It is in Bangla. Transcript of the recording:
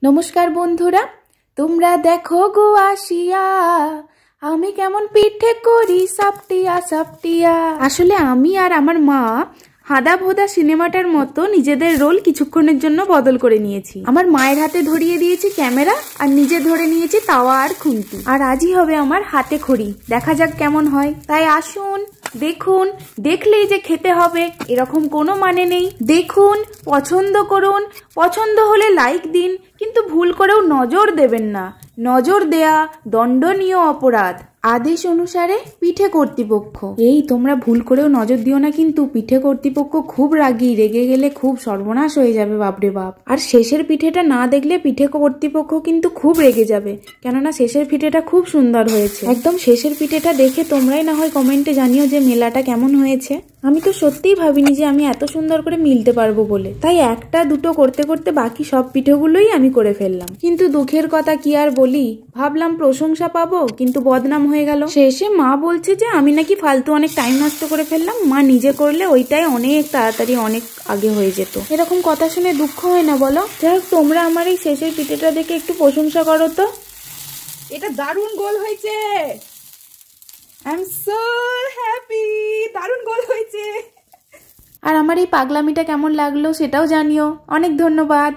নমস্কার বন্ধুরা, তোমরা দেখো গো আসিয়া আমি কেমন পিঠে করি সাপটিয়া সাপটিয়া। আসলে আমি আর আমার মা হাদা ভোদা সিনেমাটার মতো নিজেদের রোল কিছুক্ষণের জন্য বদল করে নিয়েছি। আমার মায়ের হাতে ধরিয়ে দিয়েছি ক্যামেরা আর নিজে ধরে নিয়েছি তাওয়া আর খুন্তি। আর আজই হবে আমার হাতে খড়ি, দেখা যাক কেমন হয়। তাই আসুন দেখুন, দেখলেই যে খেতে হবে এরকম কোনো মানে নেই। দেখুন, পছন্দ করুন, পছন্দ হলে লাইক দিন, কিন্তু ভুল করেও নজর দেবেন না। নজর দেয়া দণ্ডনীয় অপরাধ। আদেশ অনুসারে পিঠে কর্তৃপক্ষ। এই তোমরা ভুল করেও নজর দিও না, কিন্তু পিঠে কর্তৃপক্ষ খুব রাগী, রেগে গেলে খুব সর্বনাশ হয়ে যাবে বাপরে বাপ। আর শেষের পিঠেটা না দেখলে পিঠে কর্তৃপক্ষ কিন্তু খুব রেগে যাবে, কেননা শেষের পিঠেটা খুব সুন্দর হয়েছে। একদম শেষের পিঠেটা দেখে তোমরাই না হয় কমেন্টে জানিও যে মেলাটা কেমন হয়েছে। আমি তো সত্যিই ভাবিনি যে আমি এত সুন্দর করে মিলতে পারবো বলে, তাই একটা দুটো করতে করতে বাকি সব পিঠেগুলোই আমি করে ফেললাম। কিন্তু দুঃখের কথা কি আর বলি, ভাবলাম প্রশংসা পাবো, কিন্তু বদনাম হয়ে গেল। শেষে মা বলছে যে আমি নাকি ফালতু অনেক টাইম নষ্ট করে ফেললাম, মা নিজে করলে ওইটাই অনেক তাড়াতাড়ি অনেক আগে হয়ে যেত। এরকম কথা শুনে দুঃখ হয় না বলো? যাই হোক, তোমরা আমার এই শেষের পিঠেটা দেখে একটু প্রশংসা করো তো। এটা দারুণ গোল হয়েছে। আই এম সো হ্যাপি, দারুণ গোল হয়েছে। আর আমার এই পাগলামিটা কেমন লাগলো সেটাও জানিও। অনেক ধন্যবাদ।